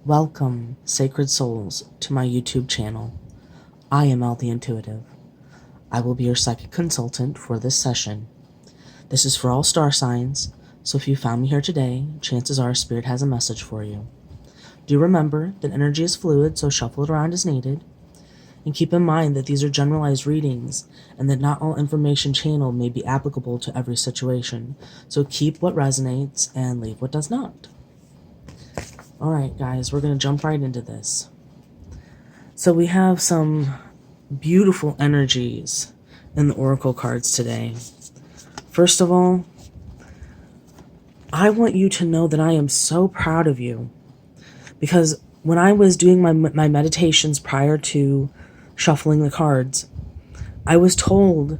Welcome, sacred souls, to my YouTube channel. I am Elle the Intuitive. I will be your psychic consultant for this session. This is for all star signs, so if you found me here today, chances are Spirit has a message for you. Do remember that energy is fluid, so shuffle it around as needed. And keep in mind that these are generalized readings and that not all information channeled may be applicable to every situation. So keep what resonates and leave what does not. Alright guys, we're going to jump right into this. So we have some beautiful energies in the oracle cards today. First of all, I want you to know that I am so proud of you. Because when I was doing my meditations prior to shuffling the cards, I was told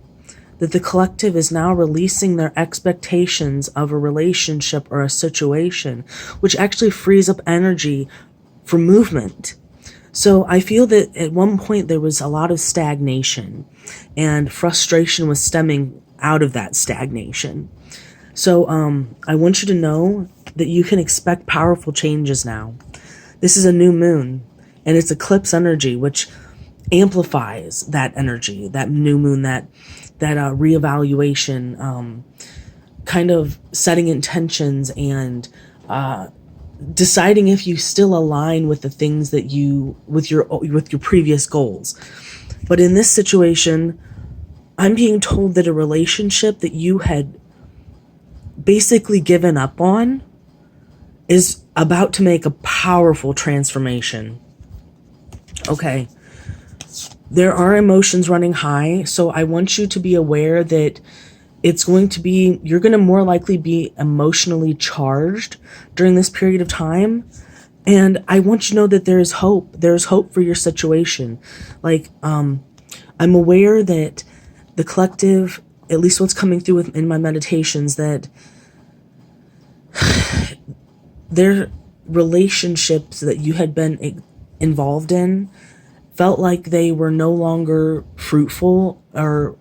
that the collective is now releasing their expectations of a relationship or a situation, which actually frees up energy for movement. So I feel that at one point there was a lot of stagnation, and frustration was stemming out of that stagnation. So I want you to know that you can expect powerful changes now. This is a new moon, and it's eclipse energy, which amplifies that energy, that new moon, that reevaluation, kind of setting intentions and deciding if you still align with the things that with your previous goals. But in this situation, I'm being told that a relationship that you had basically given up on is about to make a powerful transformation. Okay. There are emotions running high, so I want you to be aware that you're going to more likely be emotionally charged during this period of time. And I want you to know that there's hope. There's hope for your situation. Like, I'm aware that the collective, at least what's coming through in my meditations, that their relationships that you had been involved in felt like they were no longer fruitful or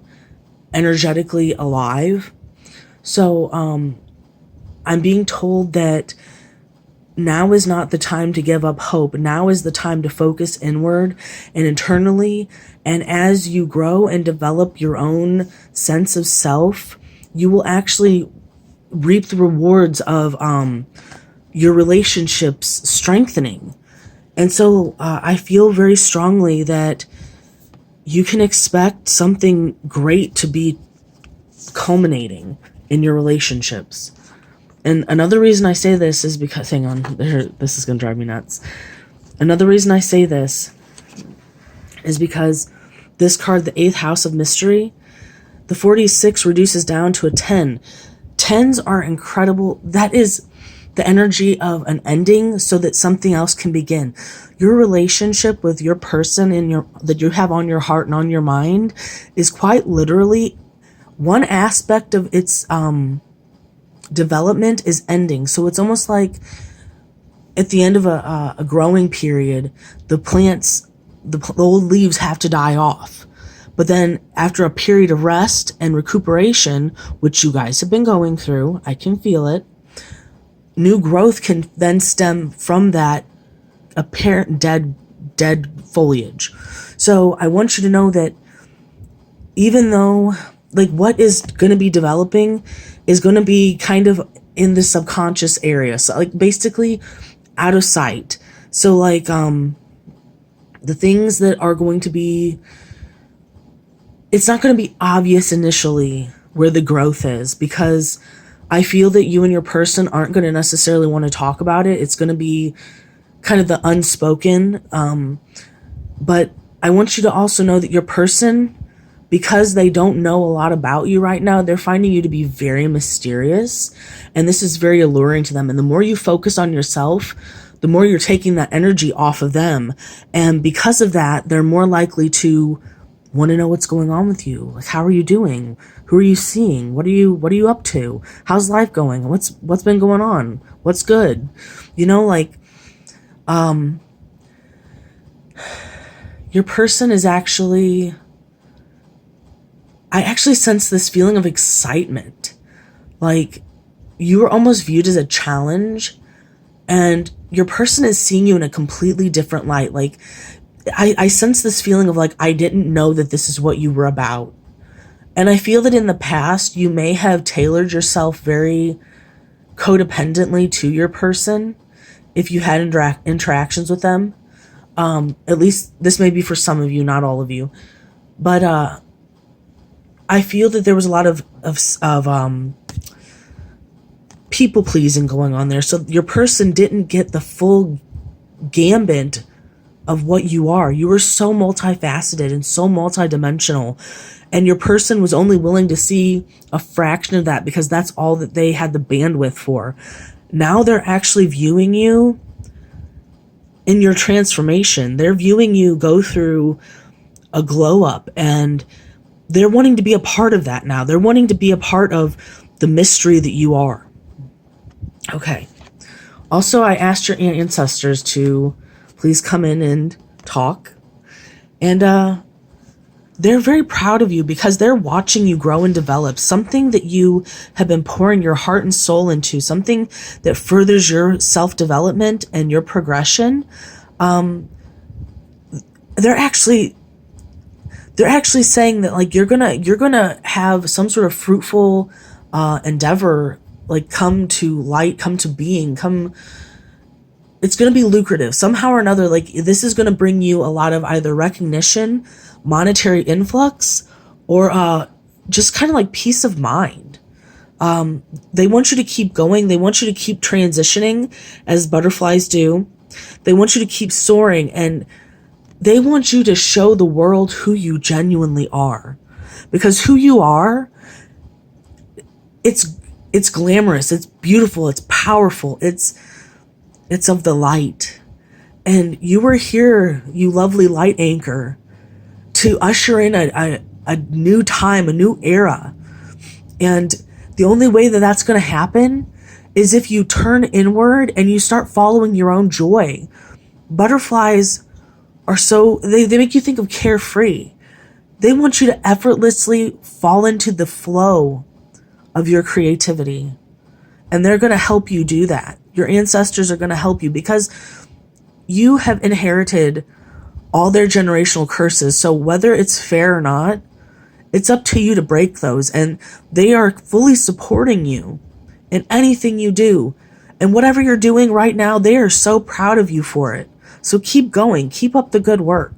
energetically alive. So I'm being told that now is not the time to give up hope. Now is the time to focus inward and internally. And as you grow and develop your own sense of self, you will actually reap the rewards of your relationships strengthening. And so I feel very strongly that you can expect something great to be culminating in your relationships. And another reason I say this is because, hang on, this is going to drive me nuts. Another reason I say this is because this card, the 8th house of mystery, the 46 reduces down to a 10. 10s are incredible. That is the energy of an ending so that something else can begin. Your relationship with your person that you have on your heart and on your mind is quite literally one aspect of its development is ending. So it's almost like at the end of a growing period, the plants, the old leaves have to die off. But then after a period of rest and recuperation, which you guys have been going through, I can feel it, new growth can then stem from that apparent dead foliage. So I want you to know that even though, like, what is going to be developing is going to be kind of in the subconscious area. So, like, basically out of sight. So, like, the things that are going to be, it's not going to be obvious initially where the growth is, because I feel that you and your person aren't going to necessarily want to talk about it. It's going to be kind of the unspoken. But I want you to also know that your person, because they don't know a lot about you right now, they're finding you to be very mysterious. And this is very alluring to them. And the more you focus on yourself, the more you're taking that energy off of them. And because of that, they're more likely to want to know what's going on with you. Like, how are you doing? Who are you seeing? What are you up to? How's life going? What's been going on? What's good? You know, like, your person is actually, I actually sense this feeling of excitement. Like, you were almost viewed as a challenge, and your person is seeing you in a completely different light. Like, I sense this feeling of like, I didn't know that this is what you were about. And I feel that in the past, you may have tailored yourself very codependently to your person if you had interactions with them. At least this may be for some of you, not all of you. But I feel that there was a lot of people pleasing going on there. So your person didn't get the full gambit of what you are. You were so multifaceted and so multidimensional, and your person was only willing to see a fraction of that because that's all that they had the bandwidth for. Now they're actually viewing you in your transformation. They're viewing you go through a glow up, and they're wanting to be a part of that now. They're wanting to be a part of the mystery that you are. Okay. Also, I asked your ancestors to please come in and talk. And they're very proud of you because they're watching you grow and develop. Something that you have been pouring your heart and soul into, something that furthers your self-development and your progression. They're actually saying that like you're gonna have some sort of fruitful endeavor, like come to light, come to being, it's going to be lucrative somehow or another. Like this is going to bring you a lot of either recognition, monetary influx, or just kind of like peace of mind. They want you to keep going. They want you to keep transitioning as butterflies do. They want you to keep soaring, and they want you to show the world who you genuinely are, because who you are, it's glamorous, it's beautiful, it's powerful, it's of the light. And you were here, you lovely light anchor, to usher in a new time, a new era. And the only way that that's going to happen is if you turn inward and you start following your own joy. Butterflies are they make you think of carefree. They want you to effortlessly fall into the flow of your creativity. And they're going to help you do that. Your ancestors are going to help you because you have inherited all their generational curses. So whether it's fair or not, it's up to you to break those. And they are fully supporting you in anything you do. And whatever you're doing right now, they are so proud of you for it. So keep going. Keep up the good work.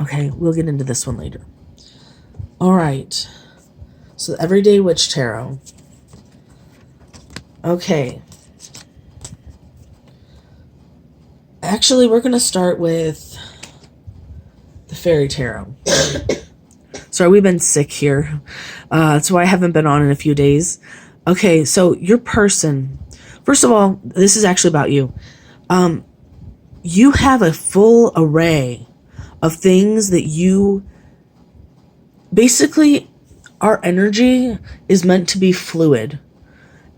Okay, we'll get into this one later. All right. So Everyday Witch Tarot. Okay. Actually, we're going to start with the Fairy Tarot. Sorry, we've been sick here. That's why I haven't been on in a few days. Okay, so your person. First of all, this is actually about you. You have a full array of things that you... Basically, our energy is meant to be fluid.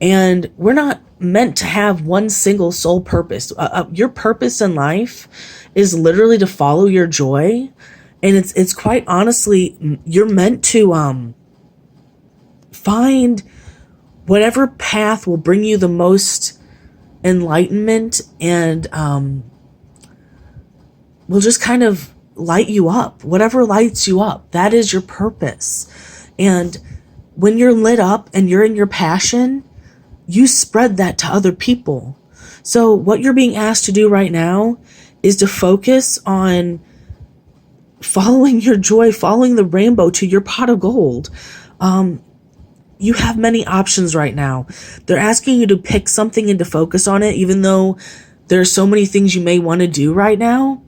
And we're not meant to have one single sole purpose. Your purpose in life is literally to follow your joy. And it's quite honestly, you're meant to find whatever path will bring you the most enlightenment and will just kind of light you up. Whatever lights you up, that is your purpose. And when you're lit up and you're in your passion, you spread that to other people. So what you're being asked to do right now is to focus on following your joy, following the rainbow to your pot of gold. You have many options right now. They're asking you to pick something and to focus on it, even though there are so many things you may want to do right now.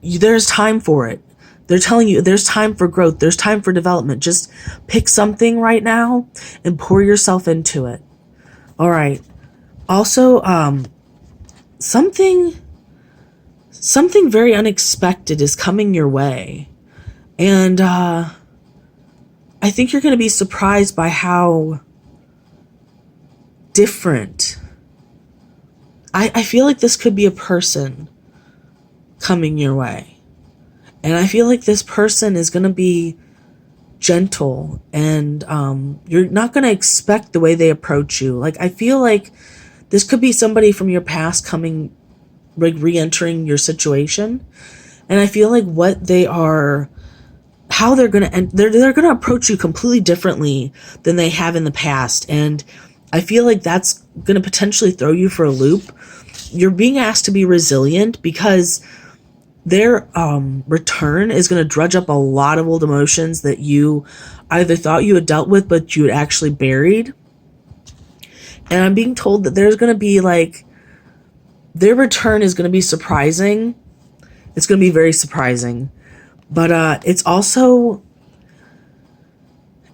There's time for it. They're telling you there's time for growth. There's time for development. Just pick something right now and pour yourself into it. All right. Also, something very unexpected is coming your way. And I think you're going to be surprised by how different. I feel like this could be a person coming your way. And I feel like this person is going to be gentle, and you're not going to expect the way they approach you. Like, I feel like This could be somebody from your past coming, like re-entering your situation. And I feel like what they are, how they're going to end, they're going to approach you completely differently than they have in the past. And I feel like that's going to potentially throw you for a loop. You're being asked to be resilient because their return is going to drudge up a lot of old emotions that you either thought you had dealt with, but you had actually buried. And I'm being told that there's going to be like, their return is going to be surprising. It's going to be very surprising. But it's also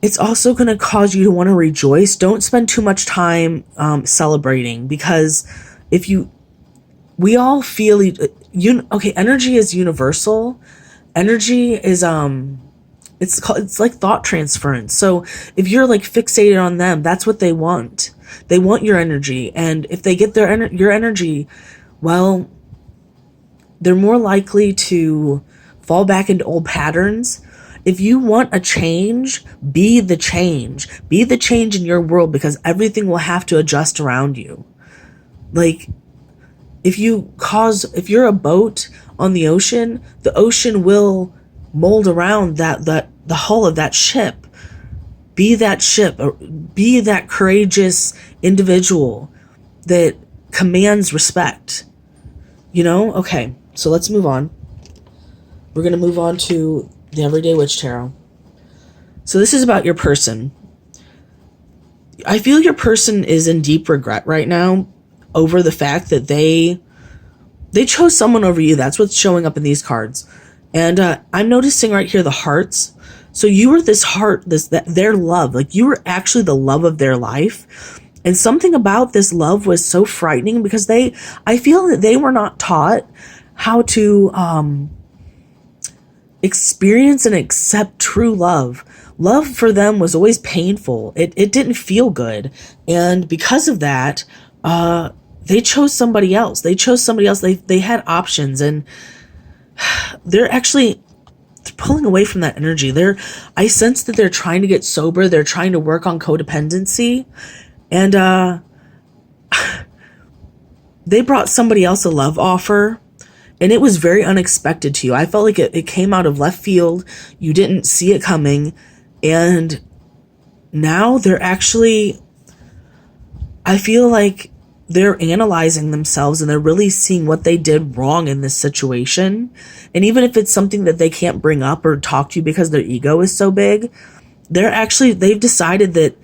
going to cause you to want to rejoice. Don't spend too much time celebrating, because we all feel, energy is universal. Energy is it's like thought transference. So if you're like fixated on them, that's what they want. They want your energy, and if they get your energy, well, they're more likely to fall back into old patterns. If you want a change, be the change. Be the change in your world, because everything will have to adjust around you. Like, if you're a boat on the ocean will mold around the hull of that ship. Be that ship, or be that courageous individual that commands respect. Okay, so let's move on. We're going to move on to the Everyday Witch Tarot. So this is about your person. I feel your person is in deep regret right now over the fact that they chose someone over you. That's what's showing up in these cards. And I'm noticing right here the hearts. So you were this heart, their love. Like, you were actually the love of their life. And something about this love was so frightening, because I feel that they were not taught how to experience and accept true love. Love for them was always painful. It didn't feel good. And because of that, they chose somebody else. They had options, and they're pulling away from that energy. I sense that they're trying to get sober. They're trying to work on codependency. And they brought somebody else a love offer, and it was very unexpected to you. I felt like it came out of left field. You didn't see it coming. And now I feel like they're analyzing themselves, and they're really seeing what they did wrong in this situation. And even if it's something that they can't bring up or talk to you because their ego is so big, they've decided that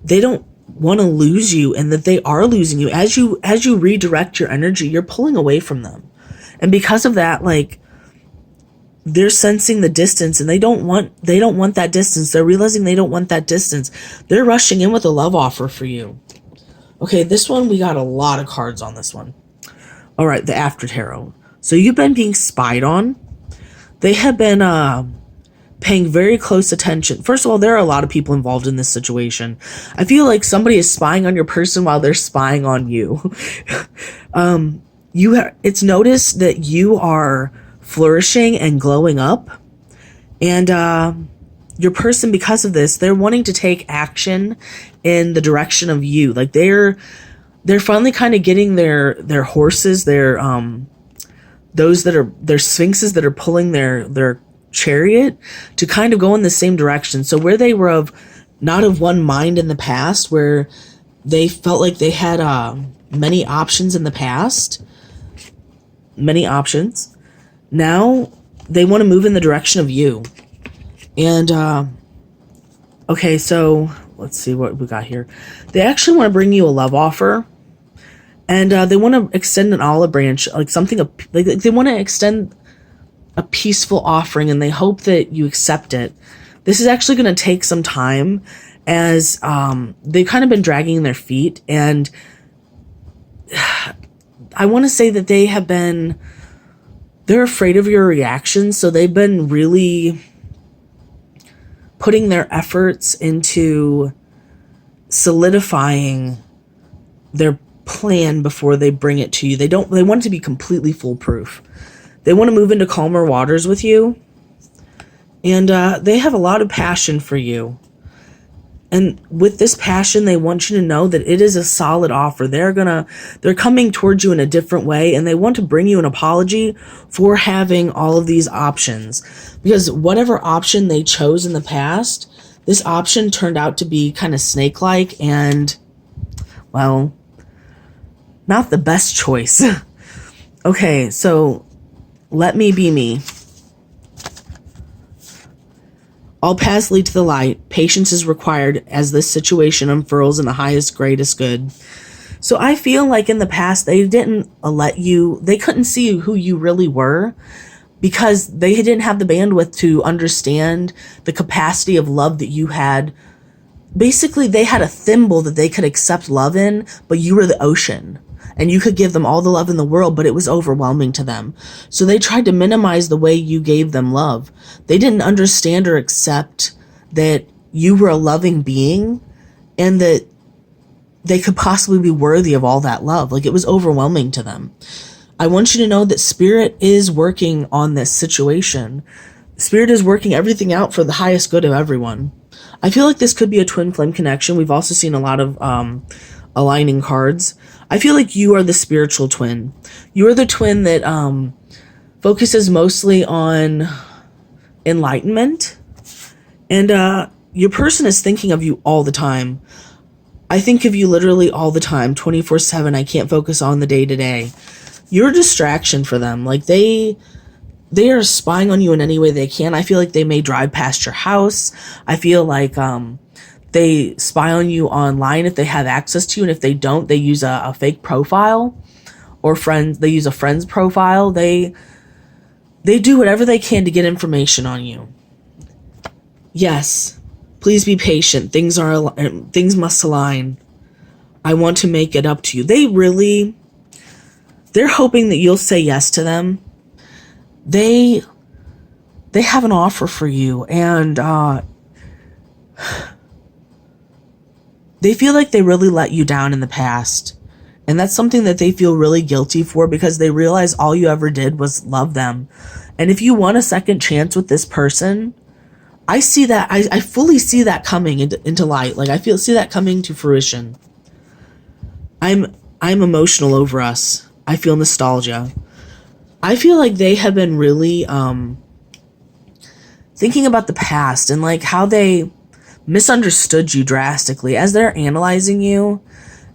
they don't want to lose you, and that they are losing you. As you redirect your energy, you're pulling away from them. And because of that, like, they're sensing the distance, and they don't want that distance. They're realizing they don't want that distance. They're rushing in with a love offer for you. Okay, this one, we got a lot of cards on this one. All right, the After Tarot. So you've been being spied on. They have been paying very close attention. First of all, there are a lot of people involved in this situation. I feel like somebody is spying on your person while they're spying on you. It's noticed that you are flourishing and glowing up. And your person, because of this, they're wanting to take action in the direction of you. Like, they're finally kind of getting their horses, their sphinxes that are pulling their chariot to kind of go in the same direction. So where they were not of one mind in the past, where they felt like they had many options in the past, now they want to move in the direction of you. And okay, so let's see what we got here. They actually want to bring you a love offer, and they want to extend an olive branch, like something like they want to extend a peaceful offering, and they hope that you accept it. This is actually going to take some time, as they've kind of been dragging their feet, and I want to say that they're afraid of your reactions, so they've been really putting their efforts into solidifying their plan before they bring it to you. They want it to be completely foolproof. They want to move into calmer waters with you. And they have a lot of passion for you. And with this passion, they want you to know that it is a solid offer. They're coming towards you in a different way, and they want to bring you an apology for having all of these options. Because whatever option they chose in the past, this option turned out to be kind of snake-like and, well, not the best choice. Okay, so let me be me. All paths lead to the light. Patience is required as this situation unfurls in the highest, greatest good. So I feel like in the past, they couldn't see who you really were because they didn't have the bandwidth to understand the capacity of love that you had. Basically, they had a thimble that they could accept love in, but you were the ocean. And you could give them all the love in the world, but it was overwhelming to them. So they tried to minimize the way you gave them love. They didn't understand or accept that you were a loving being and that they could possibly be worthy of all that love. Like, it was overwhelming to them. I want you to know that Spirit is working on this situation. Spirit is working everything out for the highest good of everyone. I feel like this could be a twin flame connection. We've also seen a lot of aligning cards. I feel like you are the spiritual twin. You are the twin that focuses mostly on enlightenment. And your person is thinking of you all the time. I think of you literally all the time, 24/7. I can't focus on the day-to-day. You're a distraction for them. Like, they are spying on you in any way they can. I feel like they may drive past your house. I feel like they spy on you online if they have access to you, and if they don't, they use a fake profile or friends. They use a friend's profile. They do whatever they can to get information on you. Yes, please be patient. Things must align. I want to make it up to you. They're hoping that you'll say yes to them. They have an offer for you, and they feel like they really let you down in the past. And that's something that they feel really guilty for because they realize all you ever did was love them. And if you want a second chance with this person, I see that, I fully see that coming into light. Like, see that coming to fruition. I'm emotional over us. I feel nostalgia. I feel like they have been really thinking about the past and like how they misunderstood you drastically. As they're analyzing you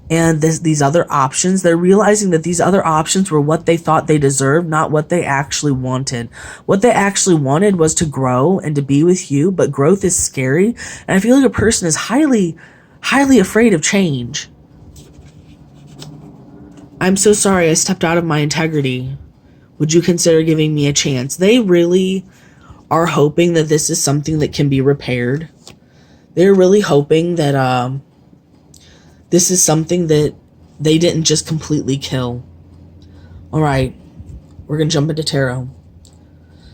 and these other options, they're realizing that these other options were what they thought they deserved, not what they actually wanted. What they actually wanted was to grow and to be with you, but growth is scary. And I feel like a person is highly, highly afraid of change. I'm so sorry I stepped out of my integrity. Would you consider giving me a chance? They really are hoping that this is something that can be repaired. They're really hoping that this is something that they didn't just completely kill. All right, we're going to jump into tarot.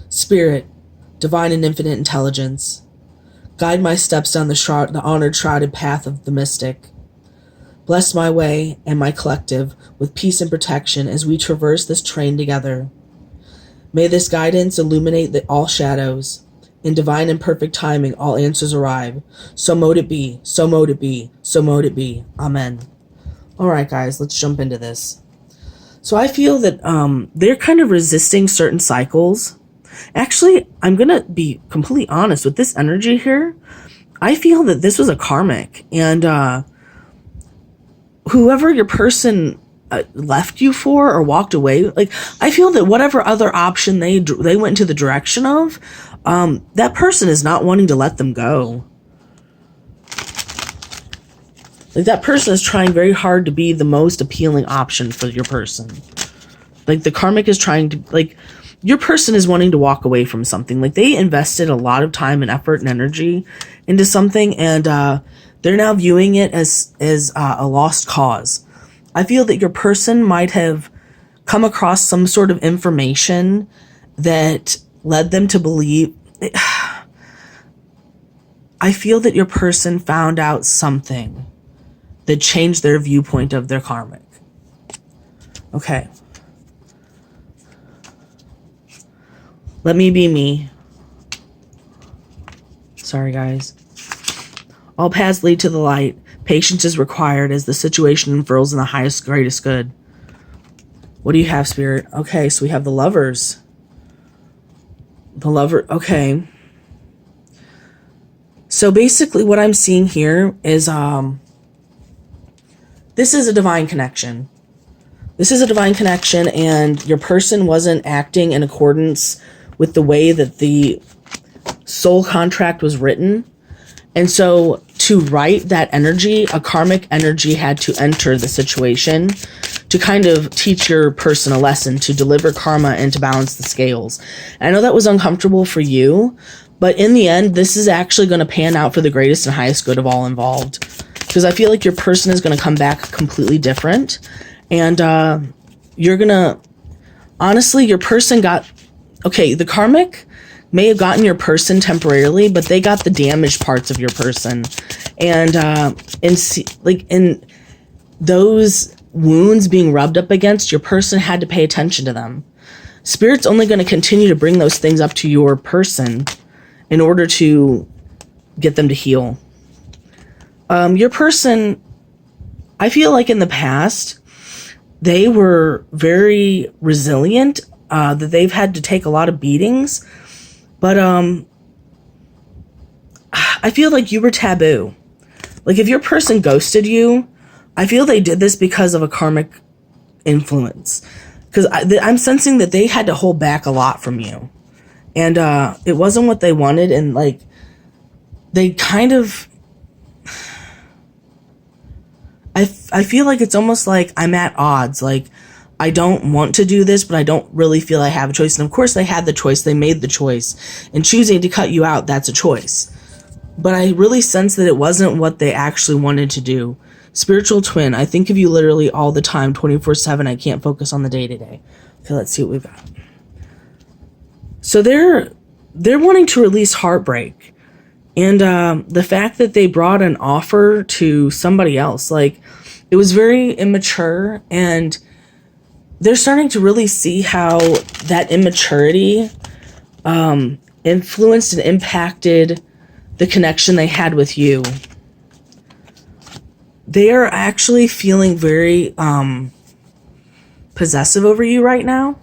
Spirit, divine and infinite intelligence, guide my steps down the honored shrouded path of the mystic. Bless my way and my collective with peace and protection as we traverse this train together. May this guidance illuminate all shadows. In divine and perfect timing, all answers arrive. So mote it be, so mote it be, so mote it be. Amen. All right, guys, let's jump into this. So I feel that they're kind of resisting certain cycles. Actually, I'm going to be completely honest with this energy here. I feel that this was a karmic, and whoever your person left you for or walked away, like, I feel that whatever other option they went into the direction of, that person is not wanting to let them go. Like, that person is trying very hard to be the most appealing option for your person. Like, the karmic is trying to, like, your person is wanting to walk away from something. Like, they invested a lot of time and effort and energy into something, and they're now viewing it as a lost cause. I feel that your person might have come across some sort of information that led them to believe. I feel that your person found out something that changed their viewpoint of their karmic. Okay. Let me be me. Sorry, guys. All paths lead to the light. Patience is required as the situation unfurls in the highest, greatest good. What do you have, Spirit? Okay, so we have the Lovers. The Lover, okay. So basically what I'm seeing here is, this is a divine connection. This is a divine connection, and your person wasn't acting in accordance with the way that the soul contract was written. And so to write that energy, a karmic energy had to enter the situation to kind of teach your person a lesson, to deliver karma and to balance the scales. And I know that was uncomfortable for you, but in the end, this is actually going to pan out for the greatest and highest good of all involved. Because I feel like your person is going to come back completely different. And you're going to, honestly, your person got, okay, the karmic may have gotten your person temporarily, but they got the damaged parts of your person. And in those wounds being rubbed up against, your person had to pay attention to them. Spirit's only going to continue to bring those things up to your person in order to get them to heal. Your person, I feel like in the past, they were very resilient, that they've had to take a lot of beatings. But I feel like you were taboo. Like if your person ghosted you, I feel they did this because of a karmic influence. Because I'm sensing that they had to hold back a lot from you. And it wasn't what they wanted. And like, they kind of... I feel like it's almost like I'm at odds. Like, I don't want to do this, but I don't really feel I have a choice. And of course they had the choice. They made the choice. And choosing to cut you out, that's a choice. But I really sense that it wasn't what they actually wanted to do. Spiritual twin, I think of you literally all the time, 24/7. I can't focus on the day-to-day. Okay, let's see what we've got. So they're wanting to release heartbreak. And the fact that they brought an offer to somebody else, like, it was very immature, and they're starting to really see how that immaturity influenced and impacted the connection they had with you. They are actually feeling very possessive over you right now.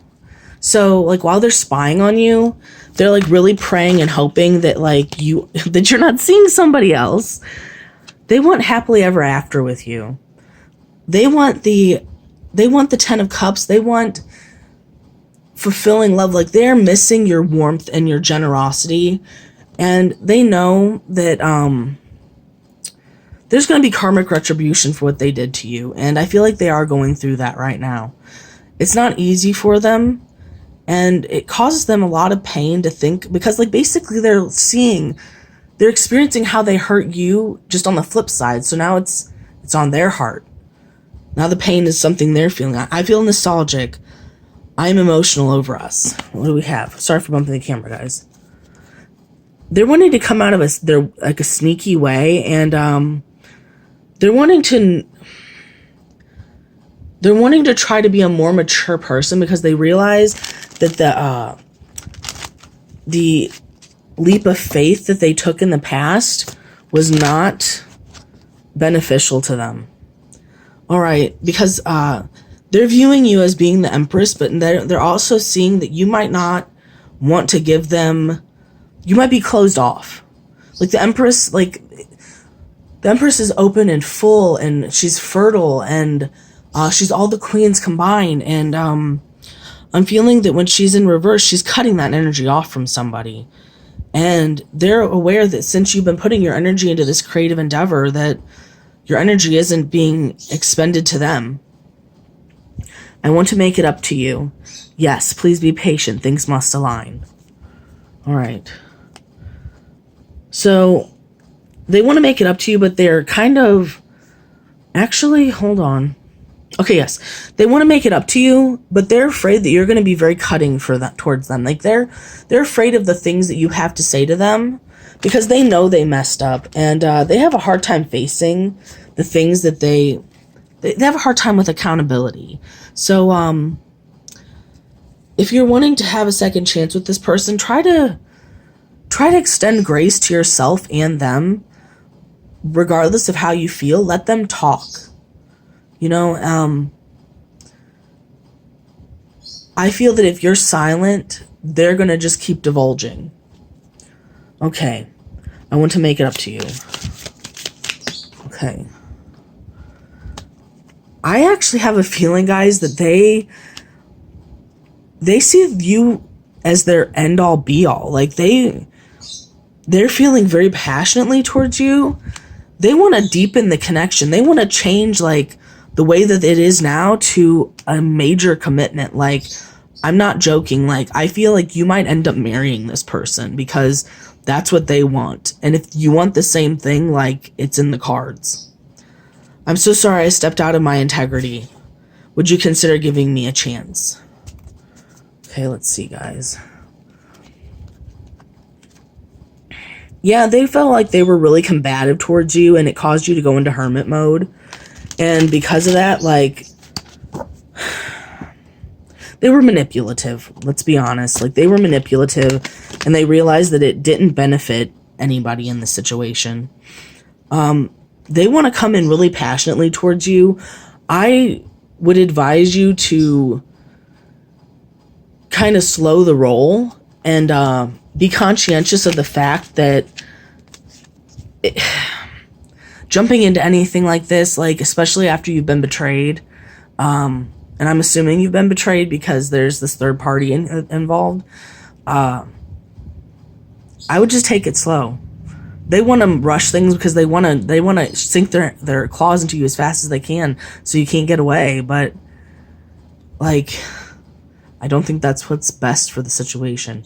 So, like, while they're spying on you, they're, like, really praying and hoping that, like, that you're not seeing somebody else. They want happily ever after with you. They want the 10 of Cups. They want fulfilling love. Like, they're missing your warmth and your generosity. And they know that there's going to be karmic retribution for what they did to you. And I feel like they are going through that right now. It's not easy for them. And it causes them a lot of pain to think, because, like, basically they're experiencing how they hurt you just on the flip side. So now it's on their heart. Now the pain is something they're feeling. I feel nostalgic. I'm emotional over us. What do we have? Sorry for bumping the camera, guys. They're wanting to come out of their like a sneaky way, and they're wanting to try to be a more mature person, because they realize that the leap of faith that they took in the past was not beneficial to them. All right, because they're viewing you as being the Empress, but they're also seeing that you might not want to give them. You might be closed off. Like the Empress is open and full, and she's fertile, and she's all the queens combined. And I'm feeling that when she's in reverse, she's cutting that energy off from somebody. And they're aware that since you've been putting your energy into this creative endeavor, that your energy isn't being expended to them. I want to make it up to you. Yes, please be patient. Things must align. All right. So they want to make it up to you, but they're kind of... Actually, hold on. Okay, yes. They want to make it up to you, but they're afraid that you're going to be very cutting towards them. Like, they're afraid of the things that you have to say to them, because they know they messed up, and they have a hard time facing the things that they have a hard time with accountability. So, if you're wanting to have a second chance with this person, try to extend grace to yourself and them. regardless of how you feel, let them talk. You know, I feel that if you're silent, they're going to just keep divulging. Okay. I want to make it up to you. Okay. I actually have a feeling, guys, that they see you as their end all be all. Like they're feeling very passionately towards you. They want to deepen the connection. They want to change like the way that it is now to a major commitment. Like, I'm not joking. Like, I feel like you might end up marrying this person because that's what they want. And if you want the same thing, like, it's in the cards. I'm so sorry I stepped out of my integrity. Would you consider giving me a chance? Okay, let's see, guys. Yeah, they felt like they were really combative towards you, and it caused you to go into hermit mode. And because of that, like, they were manipulative. Let's be honest. Like, they were manipulative, and they realized that it didn't benefit anybody in the situation. They want to come in really passionately towards you. I would advise you to kind of slow the roll and be conscientious of the fact that jumping into anything like this, like especially after you've been betrayed, and I'm assuming you've been betrayed because there's this third party involved, I would just take it slow. They want to rush things because they want to sink their claws into you as fast as they can so you can't get away. But like, I don't think that's what's best for the situation.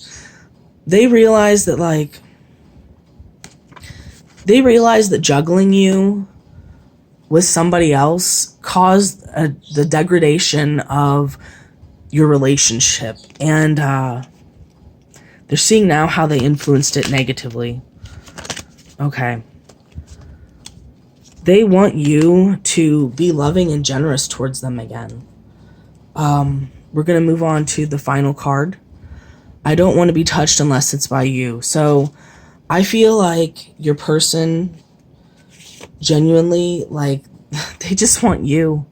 They realize that juggling you with somebody else caused the degradation of your relationship, and they're seeing now how they influenced it negatively. Okay. They want you to be loving and generous towards them again. We're going to move on to the final card. I don't want to be touched unless it's by you. So I feel like your person genuinely, like, they just want you.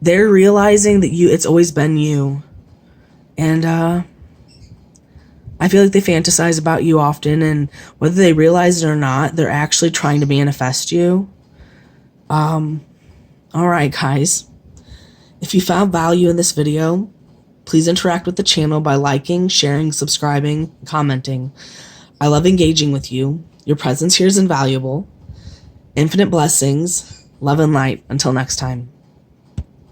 They're realizing that it's always been you. And I feel like they fantasize about you often, and whether they realize it or not, they're actually trying to manifest you. All right, guys. If you found value in this video, please interact with the channel by liking, sharing, subscribing, commenting. I love engaging with you. Your presence here is invaluable. Infinite blessings, love and light. Until next time.